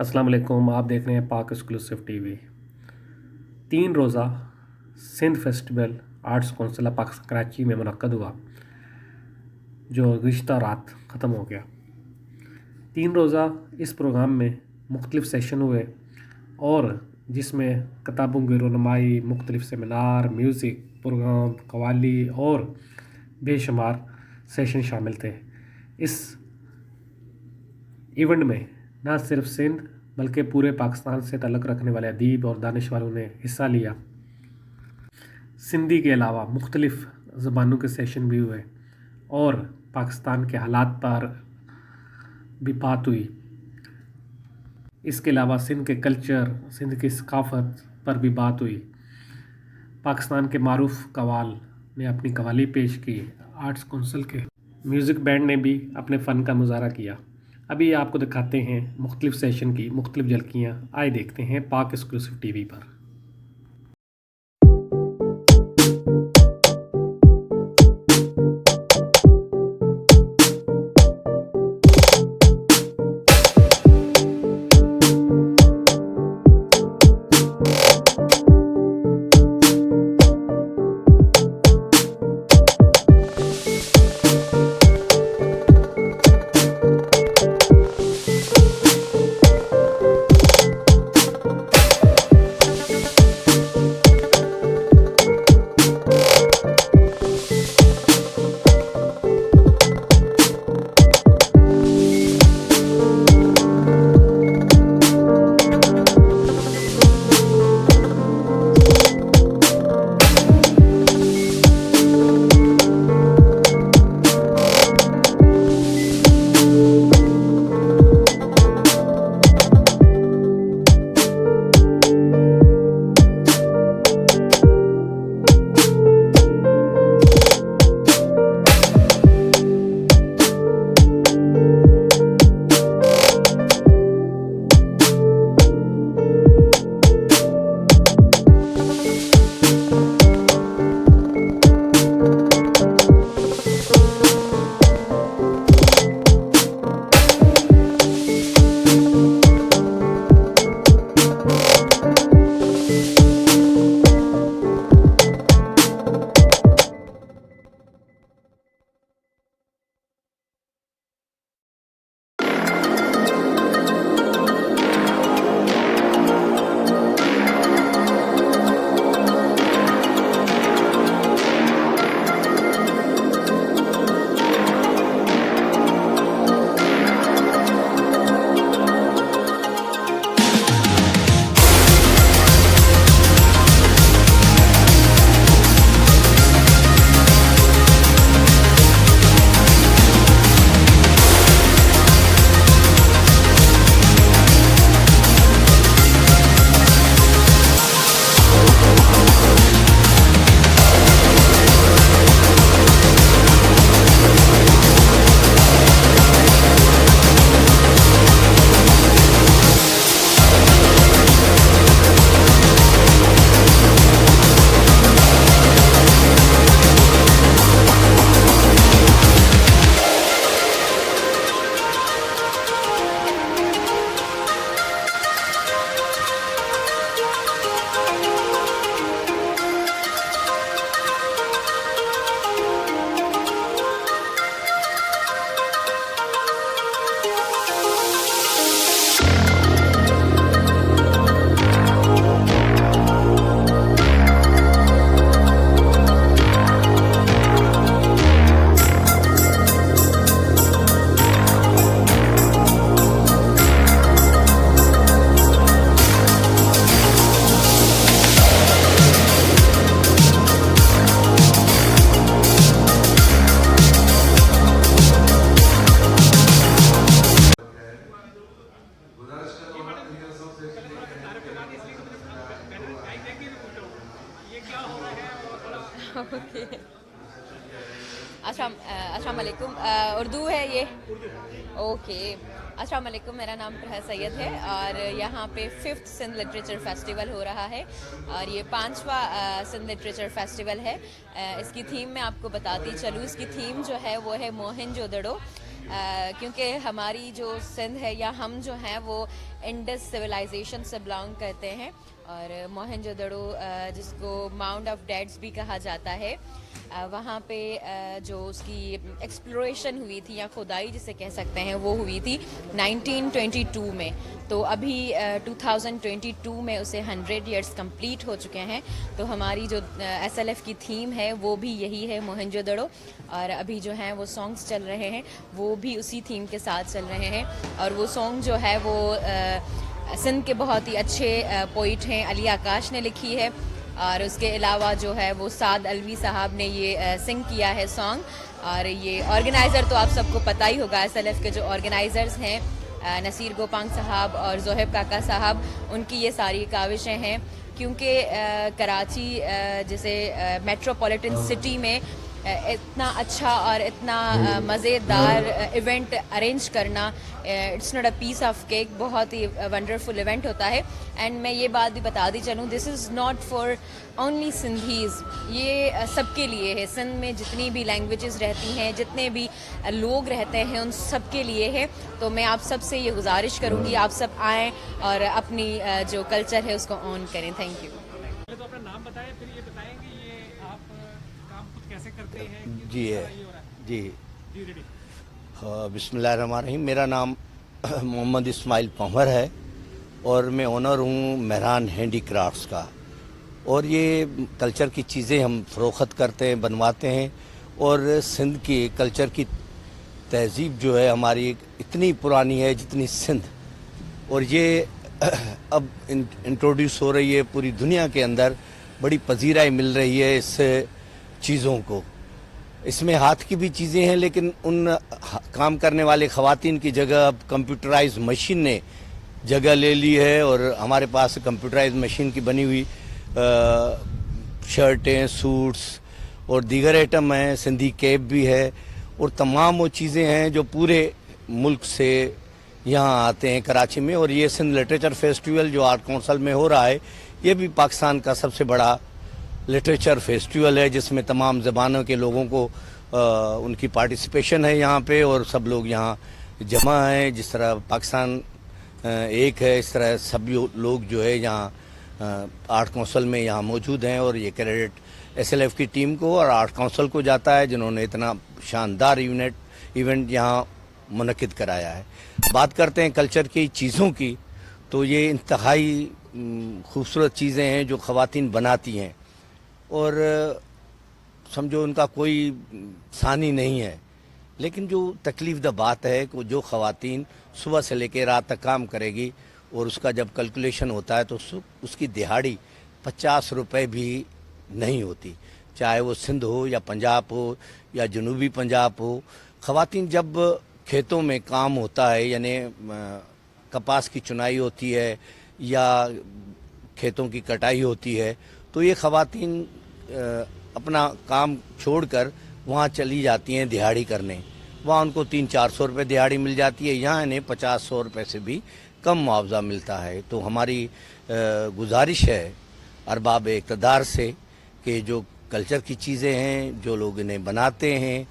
अस्सलाम वालेकुम। आप देख रहे हैं पाक एक्सक्लूसिव टीवी। 3 रोज़ा Sindh festival arts council of Pak Karachi में मुनक्कद हुआ, जो गुज़िश्ता रात ख़त्म हो गया। 3 रोज़ा इस प्रोग्राम में मुख्तलिफ़ सेशन हुए और जिसमें किताबों की रनुमाई, मुख्तलिफ़ सेमिनार, म्यूज़िक प्रोग्राम, कवाली और बेशुमार सेशन शामिल थे। इस इवेंट में न सिर्फ सिंध बल्कि पूरे पाकिस्तान से ताल्लुक़ रखने वाले अदीब और दानिश वालों ने हिस्सा लिया। सिंधी के अलावा मुख्तलिफ़ ज़बानों के सेशन भी हुए और पाकिस्तान के हालात पर भी बात हुई। इसके अलावा सिंध के कल्चर, सिंध की सकाफ़त पर भी बात हुई। पाकिस्तान के मारूफ कवाल ने अपनी कवाली पेश की। आर्ट्स कौंसिल के म्यूज़िक बैंड ने भी अपने फ़न का मुज़ाहरा किया। अभी आपको दिखाते हैं मुख्तलिफ़ सेशन की मुख्तलिफ़ झलकियाँ। आए देखते हैं पाक एक्सक्लूसिव टीवी पर। ओके। अस्सलाम वालेकुम। उर्दू है ये? ओके। अस्सलाम वालेकुम, मेरा नाम प्रहा सैयद है और यहाँ पे 5th सिंध लिटरेचर फेस्टिवल हो रहा है और ये 5वां सिंध लिटरेचर फेस्टिवल है। इसकी थीम मैं आपको बताती चलूँ। इसकी थीम जो है वो है मोहनजोदड़ो। کیونکہ ہماری جو سندھ ہے یا ہم جو ہیں وہ انڈس سویلائزیشن سے بلانگ کرتے ہیں، اور موہنجو دڑو جس کو ماؤنٹ آف ڈیڈس بھی کہا جاتا ہے، وہاں پہ جو اس کی ایکسپلوریشن ہوئی تھی یا کھدائی جسے کہہ سکتے ہیں وہ ہوئی تھی 1922 میں. تو ابھی 2022 میں اسے 100 ایئرس کمپلیٹ ہو چکے ہیں. تو ہماری جو ایس ایل ایف کی تھیم ہے وہ بھی یہی ہے، موہنجو دڑو، اور ابھی جو ہیں وہ سانگس چل رہے ہیں وہ بھی اسی تھیم کے ساتھ چل رہے ہیں. اور وہ سانگ جو ہے وہ سندھ کے بہت ہی اچھے پوئٹ ہیں، علی آکاش نے لکھی ہے، اور اس کے علاوہ جو ہے وہ سعد الوی صاحب نے یہ سنگ کیا ہے سانگ. اور یہ آرگنائزر تو آپ سب کو پتہ ہی ہوگا، ایس ایل ایف کے جو آرگنائزرز ہیں نصیر گوپانگ صاحب اور زہیب کاکا صاحب، ان کی یہ ساری کاوشیں ہیں. کیونکہ کراچی جیسے میٹروپولیٹن سٹی میں اتنا اچھا اور اتنا مزیدار ایونٹ ارینج کرنا، it's not a piece of cake, بہت ہی ونڈرفل ایونٹ ہوتا ہے. اینڈ میں یہ بات بھی بتا دی چلوں، دس is not for only Sindhis, یہ سب کے لیے ہے. سندھ میں جتنی بھی لینگویجز رہتی ہیں، جتنے بھی لوگ رہتے ہیں، ان سب کے لیے ہے. تو میں آپ سب سے یہ گزارش کروں گی آپ سب آئیں اور اپنی جو کلچر ہے اس کو آن کریں. Thank you. پہلے تو اپنا نام بتائیں، پھر یہ بتائیں کہ یہ آپ کام خود کیسے کرتے ہیں. جی یہ ہو رہا ہے. جی جی ریڈی. بسم اللہ الرحمن الرحیم. میرا نام محمد اسماعیل پنور ہے اور میں اونر ہوں مہران ہینڈی کرافٹس کا. اور یہ کلچر کی چیزیں ہم فروخت کرتے ہیں، بنواتے ہیں. اور سندھ کی کلچر کی تہذیب جو ہے ہماری اتنی پرانی ہے جتنی سندھ. اور یہ اب انٹروڈیوس ہو رہی ہے پوری دنیا کے اندر، بڑی پذیرائی مل رہی ہے اس چیزوں کو. اس میں ہاتھ کی بھی چیزیں ہیں، لیکن ان کام کرنے والے خواتین کی جگہ اب کمپیوٹرائز مشین نے جگہ لے لی ہے. اور ہمارے پاس کمپیوٹرائز مشین کی بنی ہوئی شرٹیں، سوٹس اور دیگر آئٹم ہیں. سندھی کیپ بھی ہے، اور تمام وہ چیزیں ہیں جو پورے ملک سے یہاں آتے ہیں کراچی میں. اور یہ سندھ لٹریچر فیسٹیول جو آرٹ کونسل میں ہو رہا ہے، یہ بھی پاکستان کا سب سے بڑا لٹریچر فیسٹیول ہے، جس میں تمام زبانوں کے لوگوں کو ان کی پارٹیسپیشن ہے یہاں پہ. اور سب لوگ یہاں جمع ہیں. جس طرح پاکستان ایک ہے، اس طرح سب لوگ جو ہے یہاں آرٹ کونسل میں یہاں موجود ہیں. اور یہ کریڈٹ ایس ایل ایف کی ٹیم کو اور آرٹ کونسل کو جاتا ہے، جنہوں نے اتنا شاندار ایونٹ یہاں منعقد کرایا ہے. بات کرتے ہیں کلچر کی چیزوں کی، تو یہ انتہائی خوبصورت چیزیں ہیں جو خواتین بناتی ہیں. اور سمجھو ان کا کوئی ثانی نہیں ہے. لیکن جو تکلیف دہ بات ہے کہ جو خواتین صبح سے لے کے رات تک کام کرے گی، اور اس کا جب کیلکولیشن ہوتا ہے تو اس کی دہاڑی 50 روپے بھی نہیں ہوتی. چاہے وہ سندھ ہو یا پنجاب ہو یا جنوبی پنجاب ہو. خواتین جب کھیتوں میں کام ہوتا ہے، یعنی کپاس کی چنائی ہوتی ہے یا کھیتوں کی کٹائی ہوتی ہے، تو یہ خواتین اپنا کام چھوڑ کر وہاں چلی جاتی ہیں دہاڑی کرنے. وہاں ان کو 300-400 روپے دہاڑی مل جاتی ہے، یہاں انہیں 50-100 روپے سے بھی کم معاوضہ ملتا ہے. تو ہماری گزارش ہے ارباب اقتدار سے کہ جو کلچر کی چیزیں ہیں، جو لوگ انہیں بناتے ہیں،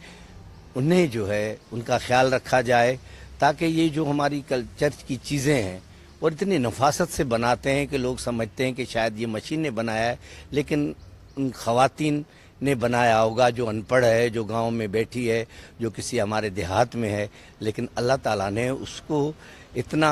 انہیں جو ہے ان کا خیال رکھا جائے، تاکہ یہ جو ہماری کلچر کی چیزیں ہیں اور اتنی نفاست سے بناتے ہیں کہ لوگ سمجھتے ہیں کہ شاید یہ مشین نے بنایا ہے، لیکن ان خواتین نے بنایا ہوگا جو ان پڑھ ہے، جو گاؤں میں بیٹھی ہے، جو کسی ہمارے دیہات میں ہے. لیکن اللہ تعالیٰ نے اس کو اتنا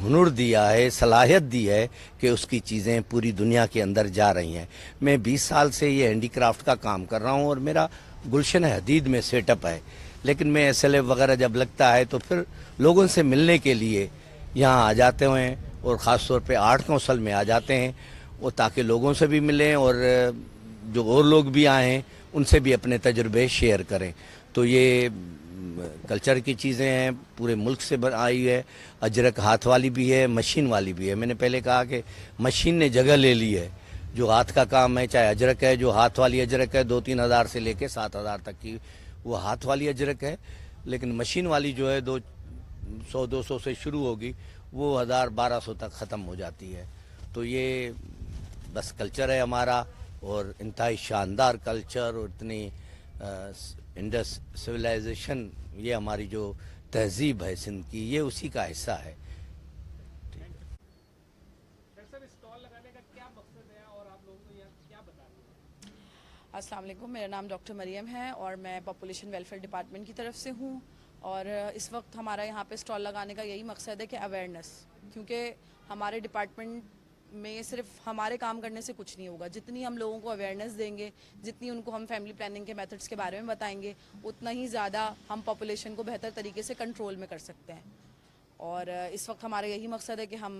ہنر دیا ہے، صلاحیت دی ہے کہ اس کی چیزیں پوری دنیا کے اندر جا رہی ہیں. میں 20 سال سے یہ ہینڈی کرافٹ کا کام کر رہا ہوں اور میرا گلشن حدید میں سیٹ اپ ہے. لیکن میں ایس ایل ایف وغیرہ جب لگتا ہے تو پھر لوگوں سے ملنے کے لیے یہاں آ جاتے ہیں، اور خاص طور پہ آرٹ کونسل میں آ جاتے ہیں، وہ تاکہ لوگوں سے بھی ملیں اور جو اور لوگ بھی آئیں ان سے بھی اپنے تجربے شیئر کریں. تو یہ کلچر کی چیزیں ہیں، پورے ملک سے آئی ہے. اجرک ہاتھ والی بھی ہے، مشین والی بھی ہے. میں نے پہلے کہا کہ مشین نے جگہ لے لی ہے. جو ہاتھ کا کام ہے، چاہے اجرک ہے، جو ہاتھ والی اجرک ہے 2-3 ہزار سے لے کے 7 ہزار تک کی وہ ہاتھ والی اجرک ہے. لیکن مشین والی جو ہے 100-200 سے شروع ہوگی، وہ 1000-1200 تک ختم ہو جاتی ہے. تو یہ بس کلچر ہے ہمارا، اور انتہائی شاندار کلچر اور اتنی انڈس سویلائزیشن، یہ ہماری جو तहजीब है सिंध की, ये उसी का हिस्सा है. अस्सलाम वालेकुम, मेरा नाम डॉक्टर मरियम है और मैं पॉपुलेशन वेलफेयर डिपार्टमेंट की तरफ से हूँ. और इस वक्त हमारा यहाँ पे स्टॉल लगाने का यही मकसद है कि अवेयरनेस, क्योंकि हमारे डिपार्टमेंट में सिर्फ हमारे काम करने से कुछ नहीं होगा. जितनी हम लोगों को अवेयरनेस देंगे, जितनी उनको हम फैमिली प्लानिंग के मेथड्स के बारे में बताएंगे, उतना ही ज़्यादा हम पॉपुलेशन को बेहतर तरीके से कंट्रोल में कर सकते हैं. और इस वक्त हमारा यही मकसद है कि हम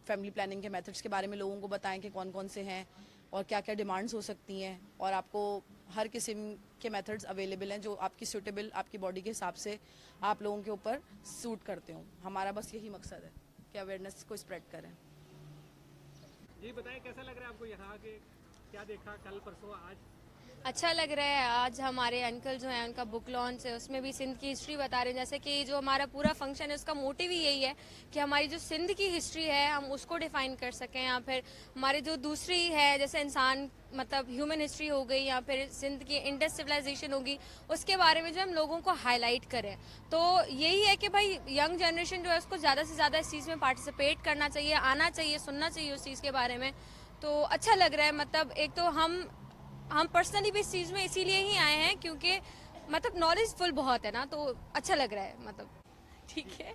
फैमिली प्लानिंग के मेथड्स के बारे में लोगों को बताएं कि कौन कौन से हैं और क्या क्या डिमांड्स हो सकती हैं. और आपको हर किस्म के मेथड्स अवेलेबल हैं जो आपकी सूटेबल, आपकी बॉडी के हिसाब से आप लोगों के ऊपर सूट करते हो. हमारा बस यही मकसद है कि अवेयरनेस को स्प्रेड करें. जी बताएं, कैसा लग रहा है आपको यहाँ आके? क्या देखा कल परसों आज? अच्छा लग रहा है. आज हमारे अंकल जो हैं उनका बुक लॉन्च है, उसमें भी सिंध की हिस्ट्री बता रहे हैं. जैसे कि जो हमारा पूरा फंक्शन है उसका मोटिव ही यही है कि हमारी जो सिंध की हिस्ट्री है हम उसको डिफाइन कर सकें, या फिर हमारी जो दूसरी है जैसे इंसान मतलब ह्यूमन हिस्ट्री हो गई या फिर सिंध की इंडस सिविलाइजेशन होगी, उसके बारे में जो हम लोगों को हाईलाइट करें. तो यही है कि भाई यंग जनरेशन जो है उसको ज़्यादा से ज़्यादा इस चीज़ में पार्टिसिपेट करना चाहिए, आना चाहिए, सुनना चाहिए उस चीज़ के बारे में. तो अच्छा लग रहा है. मतलब एक तो हम पर्सनली भी इस चीज़ में इसीलिए ही आए हैं क्योंकि मतलब नॉलेज फुल बहुत है ना, तो अच्छा लग रहा है. मतलब ठीक है,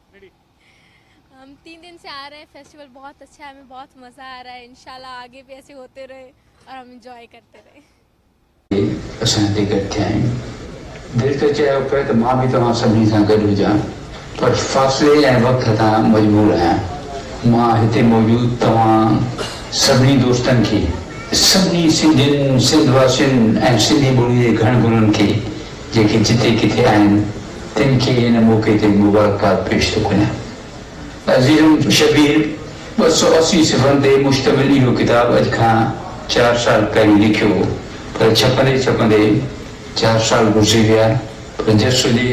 हम 3 दिन से आ रहे हैं. फेस्टिवल बहुत अच्छा है, हमें बहुत मज़ा आ रहा है. इंशाल्लाह आगे भी ऐसे होते रहे और हम इंजॉय करते रहे. असांजे गॾु आहिनि. दिलि त चयो पियो त मां बि तव्हां सभिनी सां गॾु हुजां, पर फ़ासिले ऐं वक़्त तां मजबूर आहियां. मां हिते मौजूदु तव्हां सभिनी दोस्तनि खे, सभिनी सिंधियुनि, सिंधवासियुनि ऐं सिंधी ॿोलीअ जे घण गुरुनि खे जेके जिते किथे आहिनि, तिन खे हिन मौक़े ते मुबारकबाद पेश थो कयां. अज़ीज़ुम शबीर 280 सिफ़रनि ते मुश्तमिल इहो किताबु अॼु खां 4 साल पहिरीं लिखियो, पर छपंदे 4 साल गुज़री विया. पर जसु जे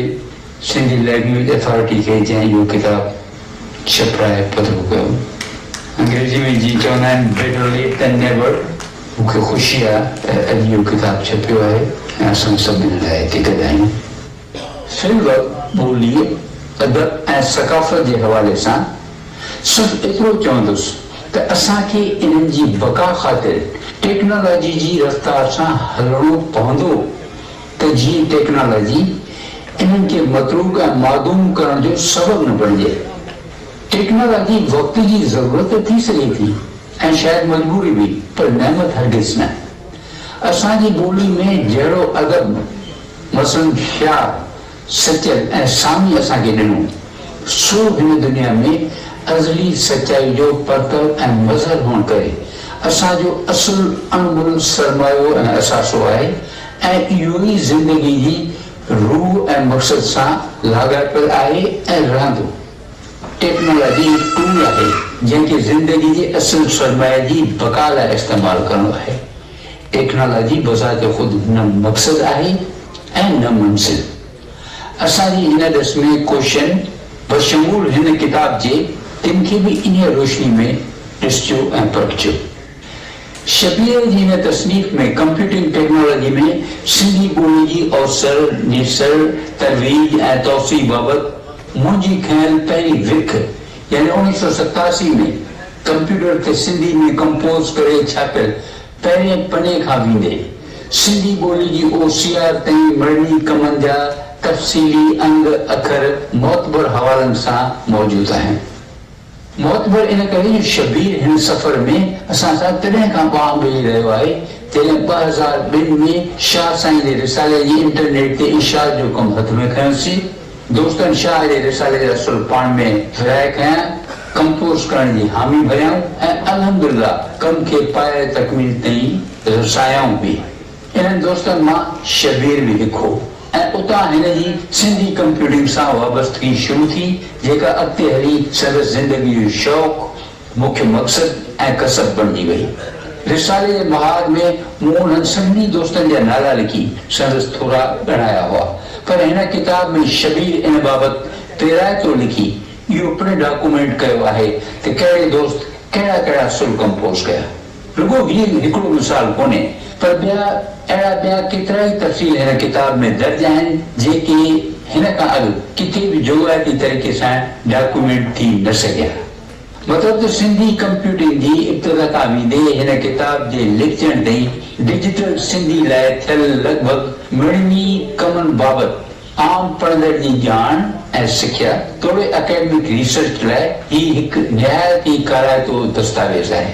सिंधी लैंग्वेज अथॉरिटी खे जंहिं इहो किताबु छपाए पधिरो कयो, अंग्रेजी में जी चवंदा आहिनि बेटर लेट देन नेवर. मूंखे ख़ुशी आहे त अॼु इहो किताबु छपियो आहे ऐं असां सभिनी लाइ हिते गॾु आहियूं. सिंध ॿोली, अदब ऐं सकाफ़त जे हवाले सां सिर्फ़ु एतिरो चवंदुसि त असांखे इन्हनि जी बका ख़ातिर टेक्नोलॉजी जी रफ़्तार सां हलणो पवंदो, त जीअं टेक्नोलॉजी इन्हनि खे मतरूक ऐं मादूम करण जो सबबु न बणिजे. टेक्नोलॉजी वक़्त जी ज़रूरत थी सघे थी ऐं शायदि मजबूरी बि, पर नेमत हरगिज़ न. असांजी ॿोली में जहिड़ो अदब, मसलन ख़्याल, सचल ऐं सामी असांखे ॾिनो, सो हिन दुनिया में अज़ली सचाई जो परतव ऐं मज़हर हुअण करे असांजो असुल अणमुल सरमायो ऐं असासो आहे. ऐं इहो ई ज़िंदगी जी रूह ऐं मक़सद सां लाॻापियल आहे ऐं रहंदो. टेक्नोलॉजी हिकु टूल आहे जंहिंखे ज़िंदगी जे असुल सरमाए जी बका लाइ इस्तेमालु करणो आहे. टेक्नोलॉजी बज़ात ख़ुदि न मक़सदु आहे ऐं न मंज़िल. असांजी हिन ॾस में कोशिशनि बशमूल हिन किताब जे तिन खे बि इन रोशनी में ॾिसजो ऐं परखिजो. शबीर जी हिन तसनीफ़ में कंप्यूटिंग टेक्नोलॉजी में सिंधी ॿोली जी अवसर, निसर, तरवीज ऐं तौसी बाबति मुंहिंजी खयल पहिरीं विख यानी 1987 में कंप्यूटर ते सिंधी में कंपोज करे छापियल पहिरें पने खां वेंदे सिंधी ॿोली जी ओसियार ताईं मरणी कमनि जा तफ़सीली अंग अखर मोतबर हवालनि सां मौजूदु आहिनि. मोतबर इन करे जो शबीर हिन सफ़र में असां सां तॾहिं खां पाण ॿेई रहियो आहे जॾहिं 2002 में शाह साईं जे रिसाले जी इंटरनेट ते इशार जो कमु हथ में खयोंसीं. दोस्तनि शाह जे रिसाले जा सुर पाण में विराए खयां, कंपोज करण जी हामी भरियाऊं ऐं अल्हम्दुलिल्लाह कम खे पाए तकमील ताईं रसायाऊं बि. इन्हनि दोस्तनि मां शबीर बि हिकु हो ऐं उतां हिन जी सिंधी कंप्यूटिंग सां वाबस्तगी शुरू थी, जेका अॻिते हली संदसि ज़िंदगी जो शौक़ु, मुख्य मक़सदु ऐं कसब बणिजी वई. रिसाले जे महाद में मूं उन्हनि सभिनी दोस्तनि जा नाला लिखी संदसि थोरा ॻणाया हुआ, पर हिन किताब में शबीर इन बाबति पेरायतो लिखी इहो पिणु डॉक्यूमेंट कयो आहे त कहिड़े दोस्त कहिड़ा कहिड़ा सुर कंपोज कया. रुगो हीउ हिकिड़ो मिसाल कोन्हे, पर ॿिया केतिरा ई तफ़सील हिन किताब में दर्ज आहिनि जेके हिन खां अॻु किथे बि जोॻाती तरीक़े सां डॉक्यूमेंट थी न सघिया। मतिलबु त सिंधी कंप्यूटिंग जी इब्तिदा खां वेंदे हिन किताब जे लिखजण ताईं डिजिटल सिंधी लाइ थियल लॻभॻि मिड़नी कमनि बाबति आम पढ़ंदड़ जी ॼाण ऐं सिख्या तोड़े एकेडमिक रिसर्च लाइ ही हिकु निहायत ई काराइतो दस्तावेज़ आहे।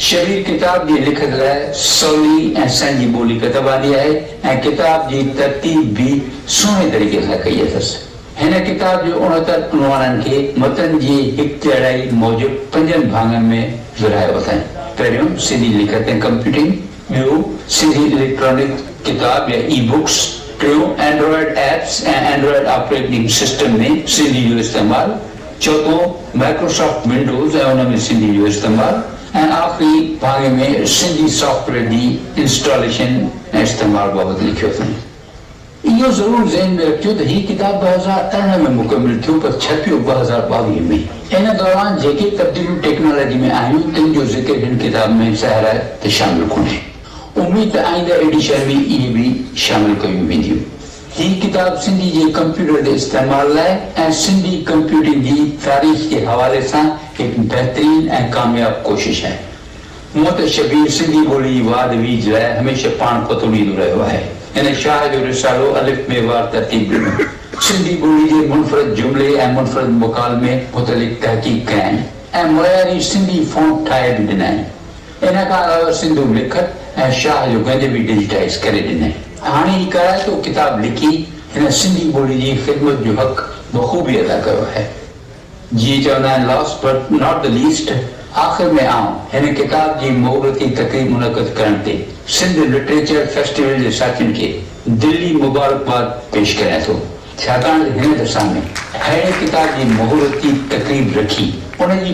शबीर किताब जी लिखत लाइ सवली ऐं संजी ॿोली कतबादी आहे ऐं किताब जी तरतीब भी सुहिणे तरीक़े सां कई अथसि। हिन किताब जो 69 उनवाननि खे मतन जी हिकु चढ़ाई मूजिबि 5 भाङनि में विरहायो अथई। पहिरियों सिंधी लिखत ऐं कंप्यूटिंग, ॿियो सिंधी इलेक्ट्रॉनिक किताब या ई बुक्स, टियों एंड्रॉइड एप्स ऐं एंड्रॉइड ऑपरेटिंग सिस्टम में सिंधी जो इस्तेमालु, चौथों माइक्रोसॉफ्ट विंडोज़ ऐं उन में सिंधी जो इस्तेमालु ऐं आख़िरी भाङे में सिंधी सॉफ्टवेयर जी इंस्टॉलेशन ऐं इस्तेमालु बाबति लिखियो अथई। इहो ज़रूर ज़हन में रखियो त ही किताब 2018 में मुकमिल थियो पर छपियो 2022 में। इन दौरान जेके तब्दीलियूं टेक्नोलॉजी में आयूं तिन जो ज़िक्र हिन किताब में ज़ाहिर त शामिल कोन्हे। उम्मीद त आईंदा एडिशन में इहे भी शामिल कयूं वेंदियूं। ही किताब सिंधी जे कंप्यूटर जे इस्तेमाल लाइ ऐं सिंधी कंप्यूटिंग जी तारीख़ जे हवाले सां हिकु बहितरीन ऐं कामयाब कोशिश आहे। हूअं त शबीर सिंधी ॿोली जी वाद वीज लाइ हमेशह पाण पतो ॾींदो रहियो आहे। हिन शाह जो रिसालो अलिफ में वार तरतीब ॾिनो, सिंधी ॿोली जे मुनफ़रद जुमिले ऐं मुनफ़रद मुकालमे मुतलिक़ तहक़ीक़ कयनि ऐं मुयारी सिंधी फ़ॉन्ट ठाहे बि ॾिननि। इन खां अलावा सिंधू लिखत ऐं शाह जो गंज बि डिजिटाइज़ करे ॾिनई। हाणे ही कराइतो किताब लिखी हिन सिंधी ॿोली जी ख़िदमत जो हक़ बख़ूबी अदा कयो आहे। जीअं चवंदा आहिनि last but not the least, आख़िर में आऊं हिन किताब जी मोहरती तक़रीब मुनक़िद करण ते सिंध लिटरेचर फेस्टिवल जे साथियुनि खे दिली मुबारकबाद पेश कयां थो, छाकाणि हिन दशा में अहिड़े किताब जी मोहरती तक़रीब रखी उन जी